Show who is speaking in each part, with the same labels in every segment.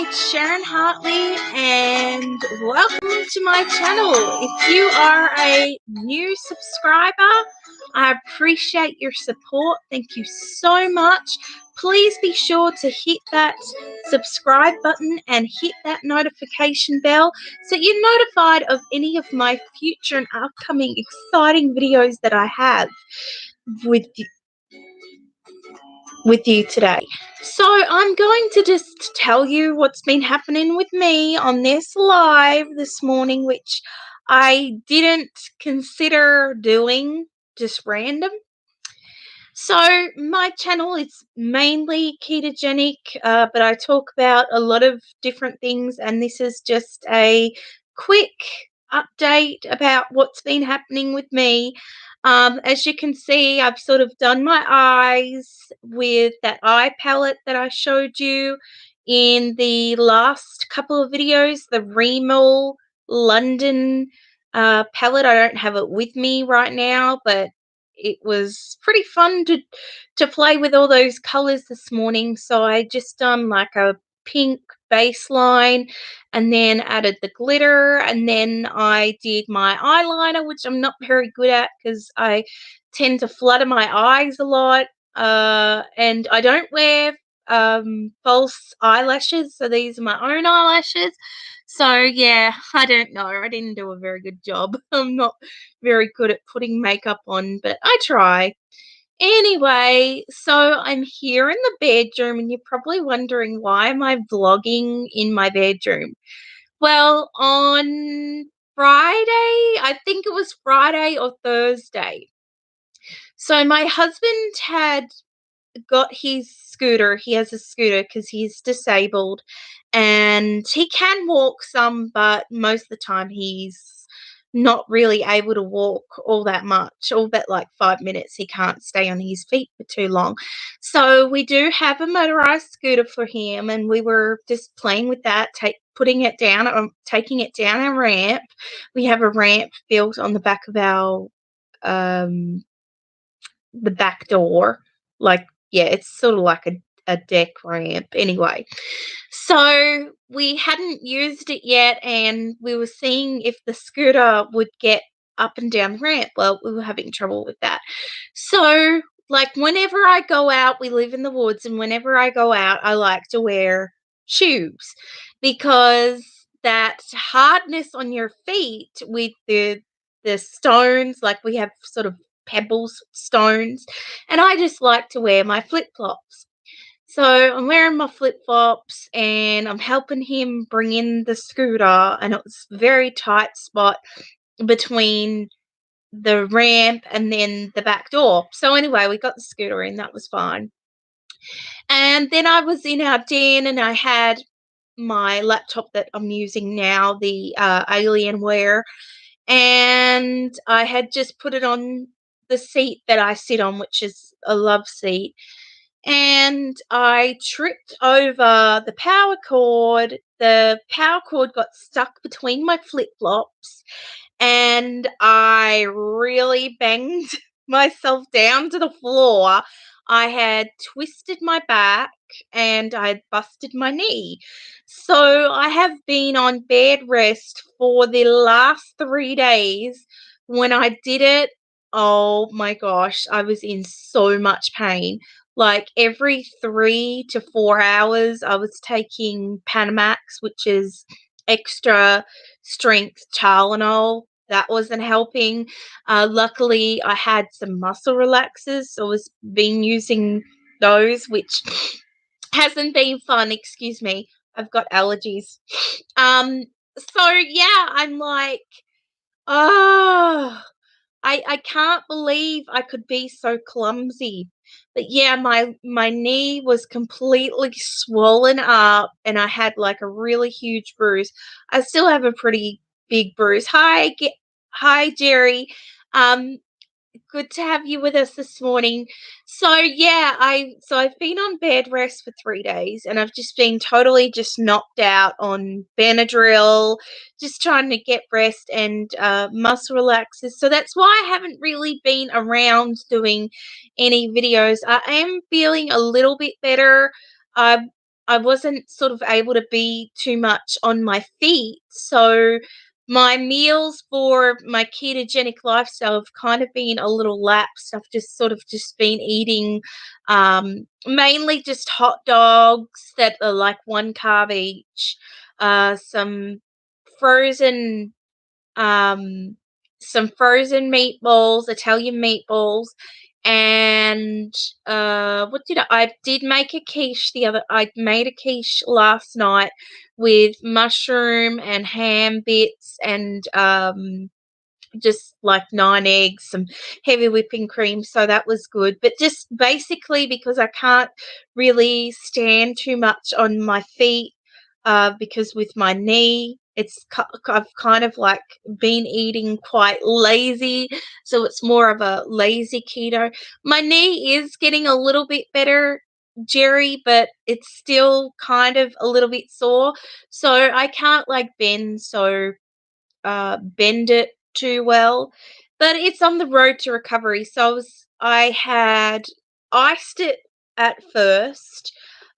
Speaker 1: it's Sharon Hartley, and welcome to my channel. If you are a new subscriber, I appreciate your support. Thank you so much. Please be sure to hit that subscribe button and hit that notification bell so you're notified of any of my future and upcoming exciting videos that I have with you today. So I'm going to just tell you what's been happening with me on this live this morning, which I didn't consider doing, just random. So my channel is mainly ketogenic, but I talk about a lot of different things, and this is just a quick update about what's been happening with me. As you can see, I've sort of done my eyes with that eye palette that I showed you in the last couple of videos, the Rimmel London palette. I don't have it with me right now, but it was pretty fun to play with all those colors this morning. So I just done like a pink baseline and then added the glitter, and then I did my eyeliner, which I'm not very good at because I tend to flutter my eyes a lot, and I don't wear false eyelashes, so these are my own eyelashes. So yeah, I don't know, I didn't do a very good job. I'm not very good at putting makeup on, but I try. Anyway, so I'm here in the bedroom, and you're probably wondering, why am I vlogging in my bedroom? Well, on Friday, I think it was Friday or Thursday. So my husband had got his scooter. He has a scooter because he's disabled, and he can walk some, but most of the time he's not really able to walk all that much, all but like 5 minutes. He can't stay on his feet for too long. So we do have a motorized scooter for him, and we were just playing with that, taking it down a ramp. We have a ramp built on the back of our the back door. Like, yeah, it's sort of like a deck ramp. Anyway, so we hadn't used it yet, and we were seeing if the scooter would get up and down the ramp. Well, we were having trouble with that. So, like, whenever I go out, we live in the woods, and whenever I go out, I like to wear shoes because that hardness on your feet with the stones, like we have sort of pebbles, stones, and I just like to wear my flip-flops. So I'm wearing my flip-flops, and I'm helping him bring in the scooter, and it was a very tight spot between the ramp and then the back door. So anyway, we got the scooter in, that was fine. And then I was in our den, and I had my laptop that I'm using now, the Alienware, and I had just put it on the seat that I sit on, which is a love seat, and I tripped over the power cord. The power cord got stuck between my flip-flops, and I really banged myself down to the floor. I had twisted my back, and I had busted my knee. So I have been on bed rest for the last 3 days. When I did it, oh my gosh, I was in so much pain. Like, every 3 to 4 hours, I was taking Panamax, which is extra strength Tylenol. That wasn't helping. Luckily, I had some muscle relaxers, so I was been using those, which hasn't been fun. Excuse me, I've got allergies. So yeah, I'm like, oh, I can't believe I could be so clumsy. But yeah, my knee was completely swollen up, and I had like a really huge bruise. I still have a pretty big bruise. Hi Jerry. Um Good to have you with us this morning. So yeah, I've been on bed rest for 3 days, and I've just been totally just knocked out on Benadryl, just trying to get rest and muscle relaxers. So that's why I haven't really been around doing any videos. I am feeling a little bit better. I wasn't sort of able to be too much on my feet. So my meals for my ketogenic lifestyle have kind of been a little lapsed. I've just been eating mainly just hot dogs that are like 1 carb each, some frozen um, some frozen meatballs, Italian meatballs, and I did make a quiche I made a quiche last night with mushroom and ham bits and just like 9 eggs, some heavy whipping cream, so that was good. But just basically because I can't really stand too much on my feet, because with my knee, I've kind of like been eating quite lazy, so it's more of a lazy keto. My knee is getting a little bit better, Jerry, but it's still kind of a little bit sore, so I can't like bend it too well, but it's on the road to recovery. So I had iced it at first.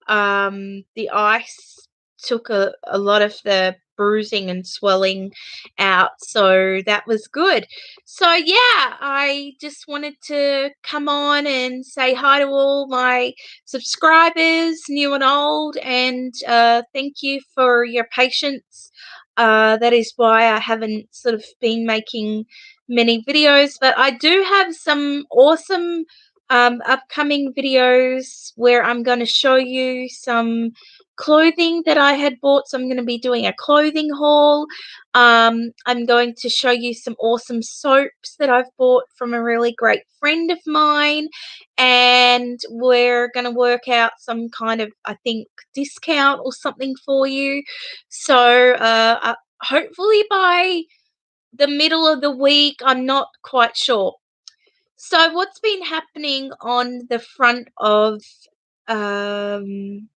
Speaker 1: The ice took a lot of the bruising and swelling out, so that was good. So yeah, I just wanted to come on and say hi to all my subscribers, new and old, and thank you for your patience. That is why I haven't sort of been making many videos, but I do have some awesome upcoming videos where I'm going to show you some clothing that I had bought. So I'm going to be doing a clothing haul. I'm going to show you some awesome soaps that I've bought from a really great friend of mine, and we're going to work out some kind of, I think, discount or something for you. So hopefully by the middle of the week, I'm not quite sure. So what's been happening on the front of um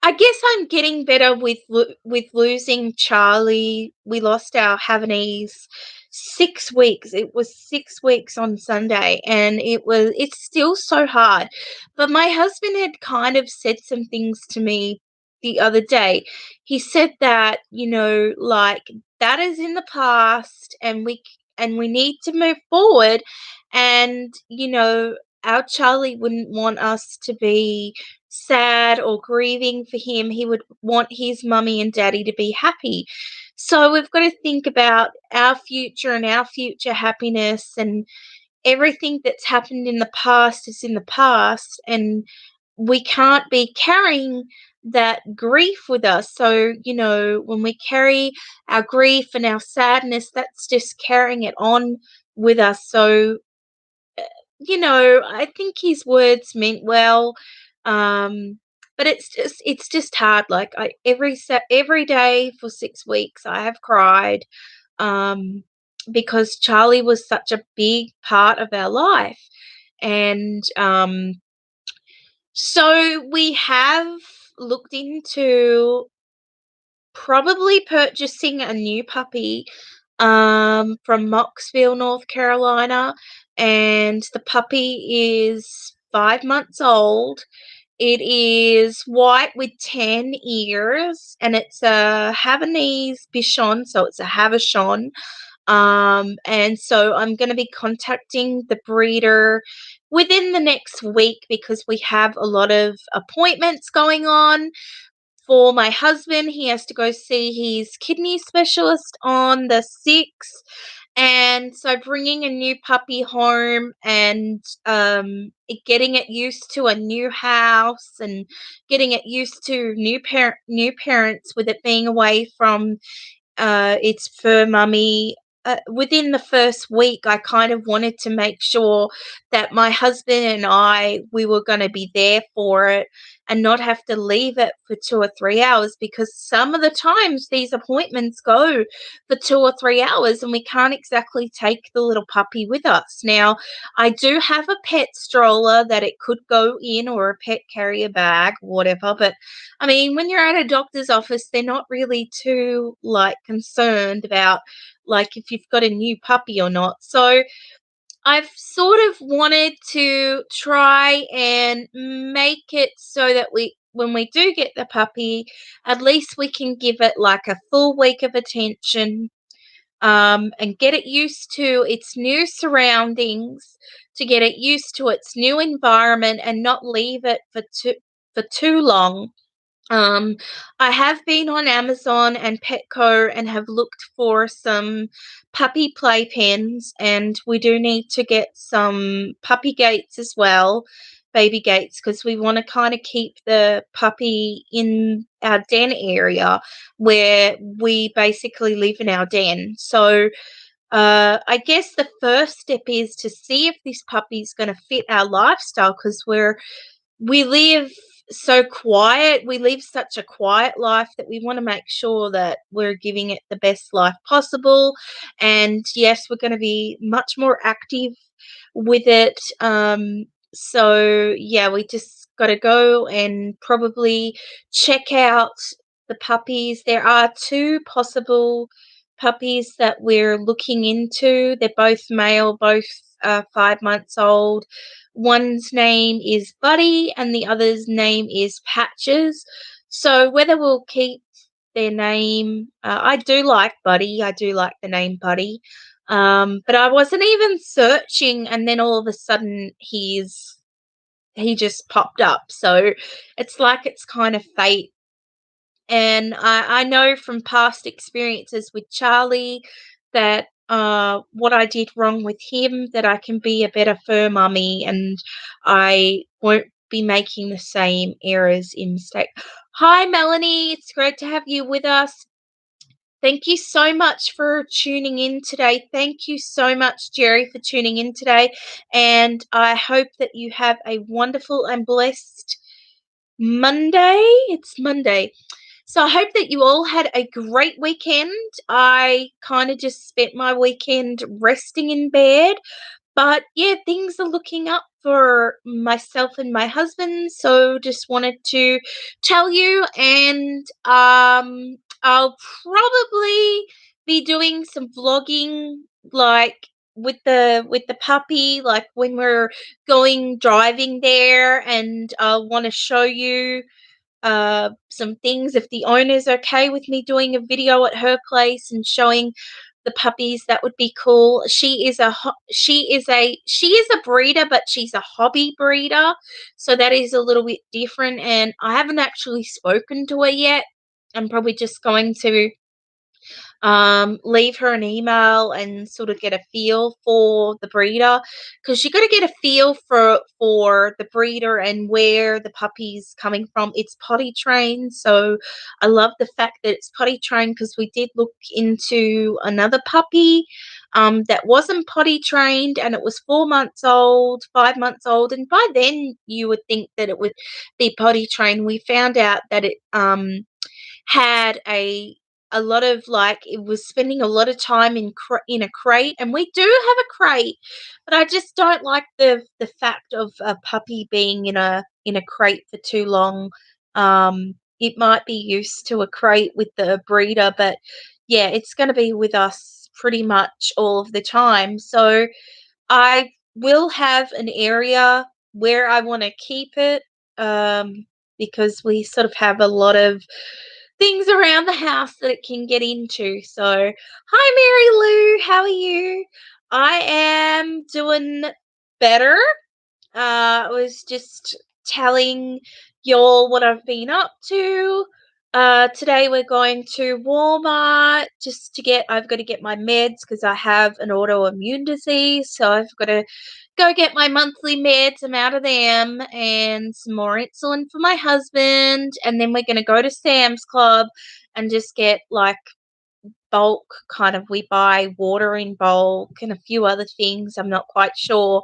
Speaker 1: I guess I'm getting better with losing Charlie. We lost our Havanese 6 weeks. It was 6 weeks on Sunday, and it's still so hard. But my husband had kind of said some things to me the other day. He said that, like, that is in the past, and we need to move forward, and our Charlie wouldn't want us to be sad or grieving for him. He would want his mummy and daddy to be happy. So we've got to think about our future and our future happiness, and everything that's happened in the past is in the past, and we can't be carrying that grief with us. So, when we carry our grief and our sadness, that's just carrying it on with us. So I think his words meant well, um, but it's just hard. Like every day for 6 weeks, I have cried, um, because Charlie was such a big part of our life, and so we have looked into probably purchasing a new puppy from Mocksville, North Carolina, and the puppy is 5 months old. It is white with tan ears, and it's a Havanese Bichon, so it's a Havishon. And so I'm going to be contacting the breeder within the next week because we have a lot of appointments going on. For my husband, he has to go see his kidney specialist on the 6th. And so bringing a new puppy home and getting it used to a new house and getting it used to new parents with it being away from its fur mummy. Within the first week, I kind of wanted to make sure that my husband and we were going to be there for it and not have to leave it for 2 or 3 hours, because some of the times these appointments go for 2 or 3 hours and we can't exactly take the little puppy with us. Now, I do have a pet stroller that it could go in, or a pet carrier bag, whatever, but I mean, when you're at a doctor's office, they're not really too like concerned about like if you've got a new puppy or not. So I've sort of wanted to try and make it so that when we do get the puppy, at least we can give it like a full week of attention, and get it used to its new surroundings, to get it used to its new environment, and not leave it for too long. um, I have been on Amazon and Petco and have looked for some puppy playpens, and we do need to get some puppy gates as well, baby gates, because we want to kind of keep the puppy in our den area where we basically live in our den. So I guess the first step is to see if this puppy is going to fit our lifestyle, because we live so quiet. We live such a quiet life that we want to make sure that we're giving it the best life possible. And yes, we're going to be much more active with it. So yeah, we just got to go and probably check out the puppies. There are two possible puppies that we're looking into. They're both male, both 5 months old. One's name is Buddy and the other's name is Patches. So whether we'll keep their name, I do like Buddy. I do like the name Buddy. But I wasn't even searching, and then all of a sudden he just popped up. So it's like it's kind of fate. And I know from past experiences with Charlie that what I did wrong with him, that I can be a better fur mummy and I won't be making the same errors in mistake. Hi, Melanie. It's great to have you with us. Thank you so much for tuning in today. Thank you so much, Jerry, for tuning in today. And I hope that you have a wonderful and blessed Monday. It's Monday. So I hope that you all had a great weekend. I kind of just spent my weekend resting in bed. But yeah, things are looking up for myself and my husband. So just wanted to tell you, and I'll probably be doing some vlogging, like with the puppy, like when we're going driving there, and I'll want to show you some things. If the owner's okay with me doing a video at her place and showing the puppies, that would be cool. She is a breeder, but she's a hobby breeder, so that is a little bit different, and I haven't actually spoken to her yet. I'm probably just going to leave her an email and sort of get a feel for the breeder, because you got to get a feel for the breeder and where the puppy's coming from. It's potty trained, so I love the fact that it's potty trained, because we did look into another puppy that wasn't potty trained, and it was 4 months old, 5 months old, and by then you would think that it would be potty trained. We found out that it had a lot of, like, it was spending a lot of time in a crate, and we do have a crate, but I just don't like the fact of a puppy being in a crate for too long. It might be used to a crate with the breeder, but yeah, it's going to be with us pretty much all of the time. So I will have an area where I want to keep it, because we sort of have a lot of things around the house that it can get into. So, hi, Mary Lou, how are you? I am doing better. I was just telling y'all what I've been up to. Today we're going to Walmart just to I've got to get my meds because I have an autoimmune disease. So I've got to go get my monthly meds. I'm out of them, and some more insulin for my husband. And then we're going to go to Sam's Club and just get like bulk kind of, we buy water in bulk and a few other things. I'm not quite sure.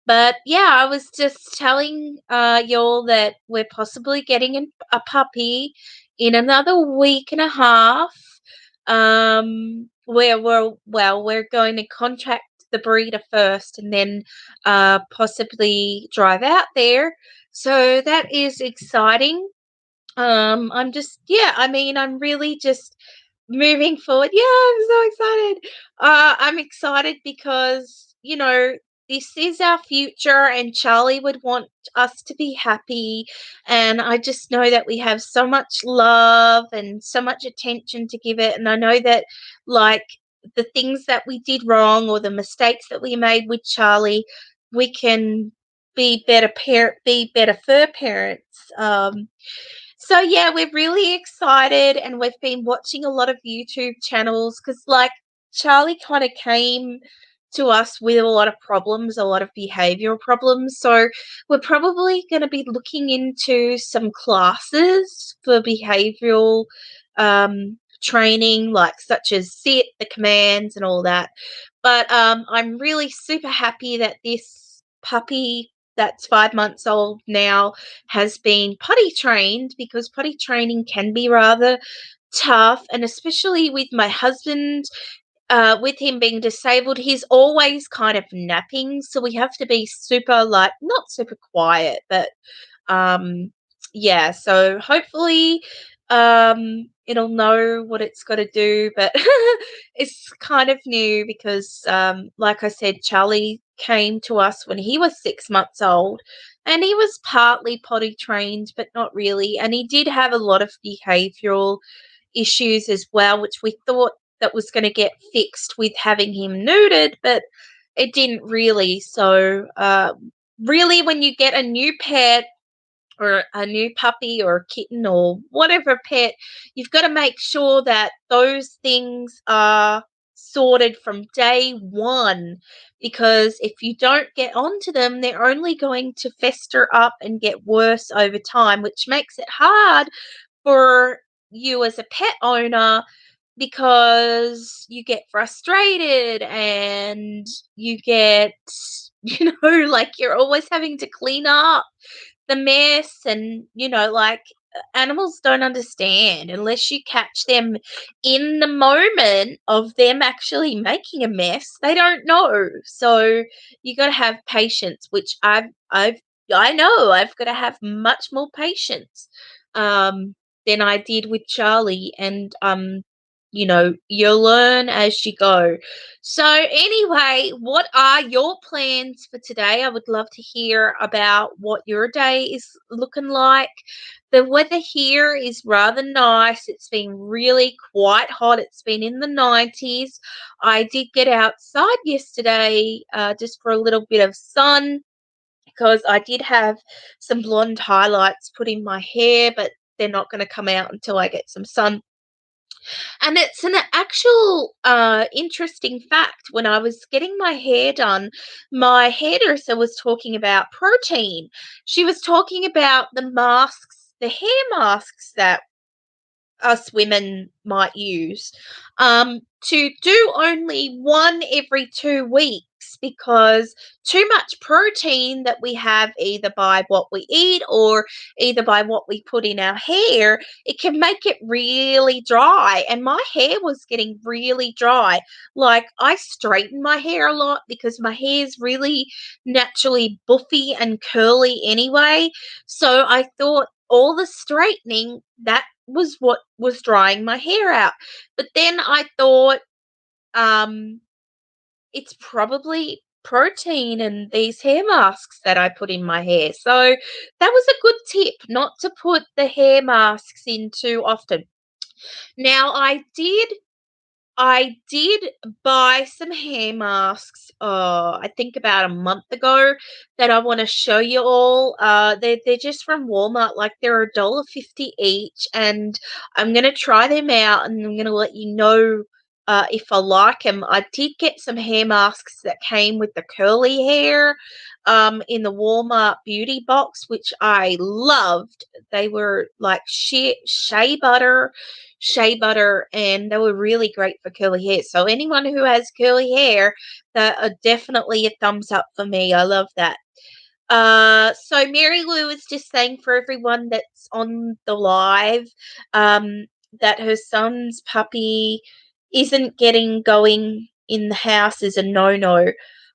Speaker 1: But yeah, I was just telling y'all that we're possibly getting a puppy in another week and a half. Where we're going to contact the breeder first, and then possibly drive out there. So that is exciting. I'm just, yeah, I mean, I'm really just moving forward. Yeah, I'm so excited. I'm excited because, this is our future, and Charlie would want us to be happy. And I just know that we have so much love and so much attention to give it. And I know that, like, the things that we did wrong or the mistakes that we made with Charlie, we can be better fur parents. So yeah, we're really excited, and we've been watching a lot of YouTube channels because, like, Charlie kind of came to us with a lot of problems, a lot of behavioral problems. So we're probably going to be looking into some classes for behavioral training, like such as sit, the commands, and all that. But I'm really super happy that this puppy that's 5 months old now has been potty trained, because potty training can be rather tough, and especially with my husband, with him being disabled, he's always kind of napping, so we have to be super, like, not super quiet, but um, yeah, so hopefully, it'll know what it's got to do, but it's kind of new because, like I said, Charlie came to us when he was 6 months old, and he was partly potty trained, but not really. And he did have a lot of behavioral issues as well, which we thought that was going to get fixed with having him neutered, but it didn't really. So, really, when you get a new pet, or a new puppy or a kitten or whatever pet, you've got to make sure that those things are sorted from day one, because if you don't get onto them, they're only going to fester up and get worse over time, which makes it hard for you as a pet owner, because you get frustrated and you get, like, you're always having to clean up the mess. And like, animals don't understand unless you catch them in the moment of them actually making a mess. They don't know. So you got to have patience, which I know I've got to have much more patience um than I did with Charlie. And you learn as you go. So anyway, what are your plans for today? I would love to hear about what your day is looking like. The weather here is rather nice. It's been really quite hot. It's been in the 90s. I did get outside yesterday just for a little bit of sun, because I did have some blonde highlights put in my hair, but they're not going to come out until I get some sun. And it's an actual interesting fact. When I was getting my hair done, my hairdresser was talking about protein. She was talking about the masks, the hair masks that us women might use, to do only one every 2 weeks, because too much protein that we have, either by what we eat or either by what we put in our hair, it can make it really dry. And my hair was getting really dry. Like, I straighten my hair a lot because my hair is really naturally buffy and curly anyway. So I thought all the straightening, that was what was drying my hair out. But then I thought, um, it's probably protein and these hair masks that I put in my hair. So that was a good tip, not to put the hair masks in too often. Now, I did buy some hair masks, I think about a month ago, that I want to show you all. They're just from Walmart, like they're $1.50 each, and I'm gonna try them out, and I'm gonna let you know if I like them. I did get some hair masks that came with the curly hair in the Walmart beauty box, which I loved. They were like shea butter, and they were really great for curly hair. So anyone who has curly hair, that are definitely a thumbs up for me. I love that. So Mary Lou is just saying for everyone that's on the live, that her son's puppy isn't getting going in the house is a no-no.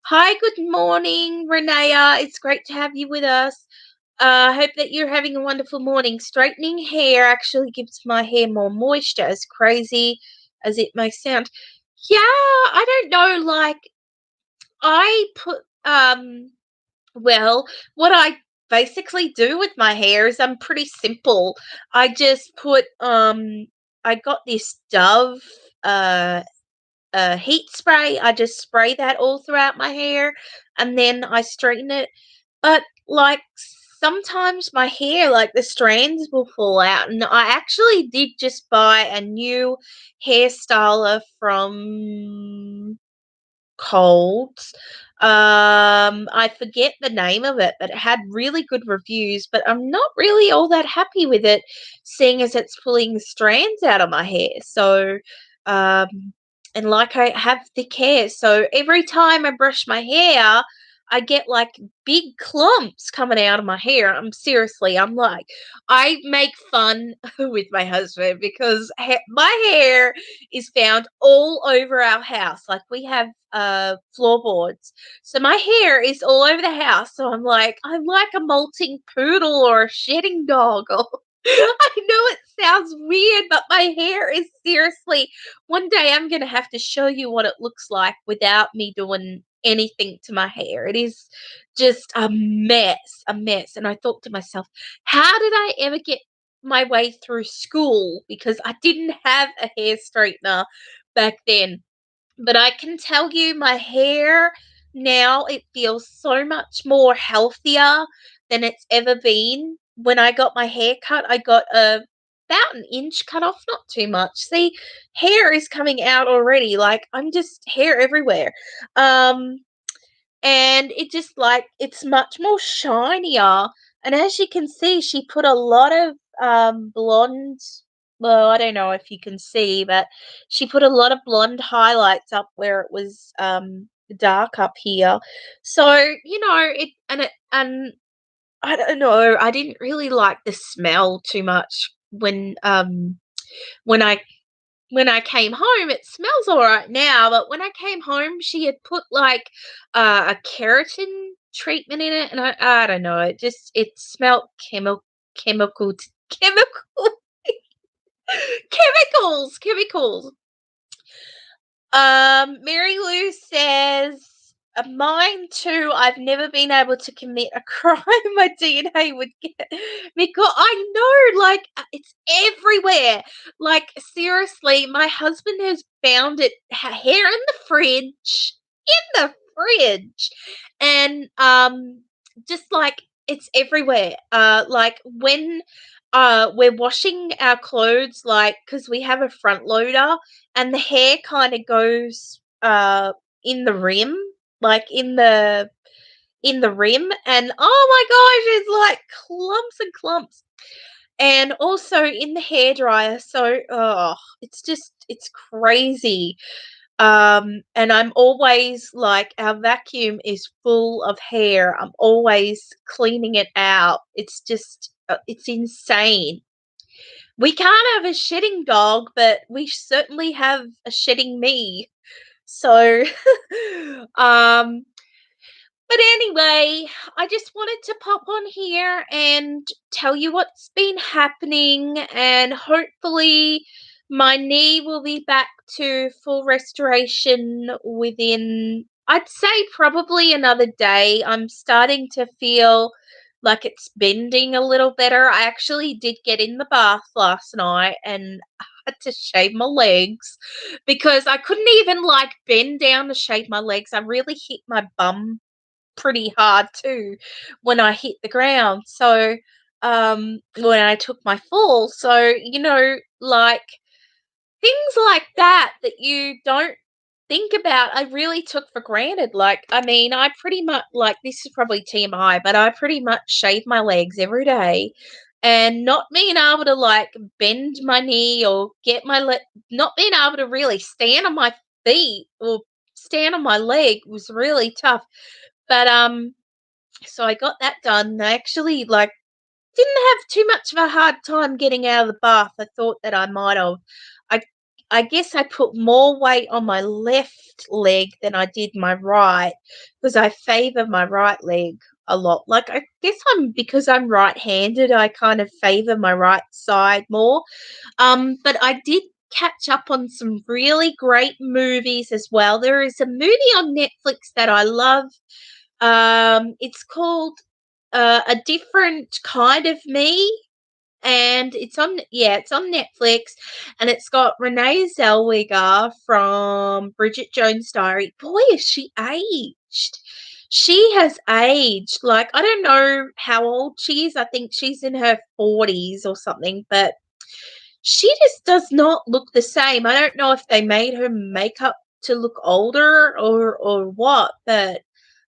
Speaker 1: Hi, good morning, Renea. It's great to have you with us. I hope that you're having a wonderful morning. Straightening hair actually gives my hair more moisture, as crazy as it may sound. Yeah, I don't know, like, I put Well, what I basically do with my hair is I'm pretty simple. I just put I got this Dove uh heat spray. I just spray that all throughout my hair and then I straighten it. But like sometimes my hair, like the strands will fall out. And I actually did just buy a new hairstyler from Colds. I forget the name of it, but it had really good reviews, but I'm not really all that happy with it, seeing as it's pulling strands out of my hair. So, and like I have thick hair, so every time I brush my hair, I get like big clumps coming out of my hair. I'm like, I make fun with my husband because my hair is found all over our house. Like we have floorboards. So my hair is all over the house. So I'm like a molting poodle or a shedding dog. Or I know it sounds weird, but my hair is seriously, one day I'm gonna have to show you what it looks like without me doing anything to my hair. It is just a mess, a mess. And I thought to myself, how did I ever get my way through school? Because I didn't have a hair straightener back then. But I can tell you my hair now, it feels so much more healthier than it's ever been. When I got my hair cut, I got about an inch cut off, not too much. See, hair is coming out already. Like I'm just hair everywhere. Um and it just like it's much more shinier. And as you can see, she put a lot of blonde, well, I don't know if you can see, but she put a lot of blonde highlights up where it was dark up here. So, and I don't know, I didn't really like the smell too much when I came home. It smells all right now, but when I came home, she had put like a keratin treatment in it, and I don't know. It smelled chemical chemical chemicals. Mary Lou says, mine too. I've never been able to commit a crime my DNA would get me caught. I know, like, it's everywhere. Like, seriously, my husband has found it here in the fridge. In the fridge. And, just like, it's everywhere. Like, when we're washing our clothes, like, because we have a front loader, and the hair kind of goes in the rim, like in the rim, and oh my gosh, it's like clumps and clumps. And also in the hair dryer, so it's crazy. And I'm always like, our vacuum is full of hair. I'm always cleaning it out. It's just it's insane. We can't have a shedding dog, but we certainly have a shedding me. So, um, but anyway, I just wanted to pop on here and tell you what's been happening, and hopefully my knee will be back to full restoration within, I'd say, probably another day. I'm starting to feel like it's bending a little better. I actually did get in the bath last night and I had to shave my legs because I couldn't even like bend down to shave my legs. I really hit my bum pretty hard too when I hit the ground. So, when I took my fall. So, like things like that that you don't think about, I really took for granted. Like, I mean, I pretty much, like, this is probably TMI, but I pretty much shave my legs every day. And not being able to like bend my knee or get my not being able to really stand on my feet or stand on my leg was really tough. But so I got that done. I actually like didn't have too much of a hard time getting out of the bath. I thought that I might have. I I guess I put more weight on my left leg than I did my right because I favor my right leg a lot. Like I guess because I'm right-handed, I kind of favor my right side more. But I did catch up on some really great movies as well. There is a movie on Netflix that I love It's called A Different Kind of Me, and it's on Netflix, and it's got Renee Zellweger from Bridget Jones' Diary. Boy, is she aged. She has aged. Like, I don't know how old she is. I think she's in her 40s or something, but she just does not look the same. I don't know if they made her makeup to look older or what, but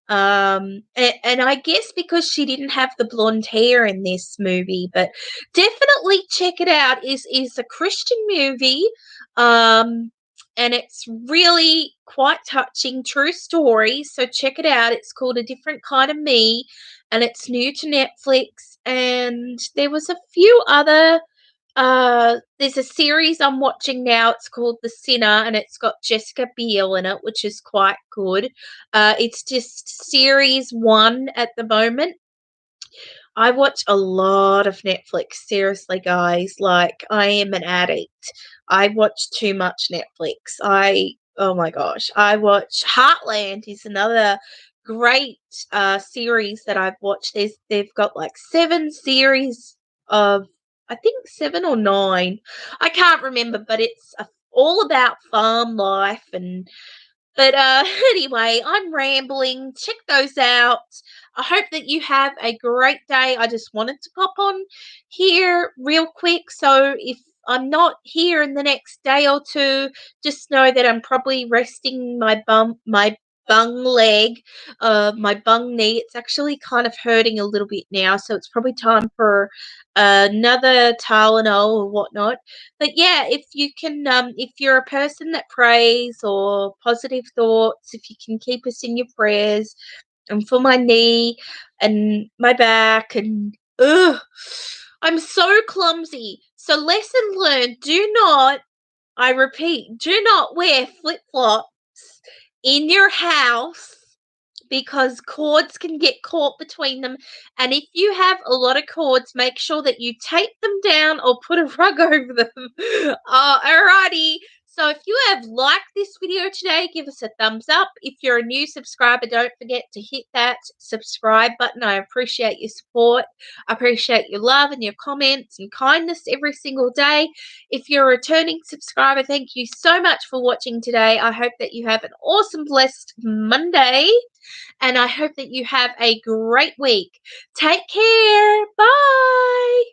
Speaker 1: and I guess because she didn't have the blonde hair in this movie, but definitely check it out. Is a Christian movie, um, and it's really quite touching, true story. So check it out. It's called A Different Kind of Me, and it's new to Netflix. And there was a few other there's a series I'm watching now. It's called The Sinner, and it's got Jessica Biel in it, which is quite good. It's just series 1 at the moment. I watch a lot of Netflix, seriously, guys. Like, I am an addict. I watch too much Netflix. Oh my gosh. I watch Heartland is another great series that I've watched. They've got like 7 series of, I think 7 or 9. I can't remember, but it's all about farm life and but anyway, I'm rambling. Check those out. I hope that you have a great day. I just wanted to pop on here real quick. So if I'm not here in the next day or two, just know that I'm probably resting my bung leg, my bung knee. It's actually kind of hurting a little bit now, so it's probably time for another Tylenol or whatnot. But yeah, if you can, if you're a person that prays or positive thoughts, if you can keep us in your prayers, and for my knee and my back, and ugh, I'm so clumsy. So lesson learned: do not, I repeat, do not wear flip flops in your house because cords can get caught between them. And if you have a lot of cords, make sure that you tape them down or put a rug over them. Alrighty. So if you have liked this video today, give us a thumbs up. If you're a new subscriber, don't forget to hit that subscribe button. I appreciate your support. I appreciate your love and your comments and kindness every single day. If you're a returning subscriber, thank you so much for watching today. I hope that you have an awesome, blessed Monday, and I hope that you have a great week. Take care. Bye.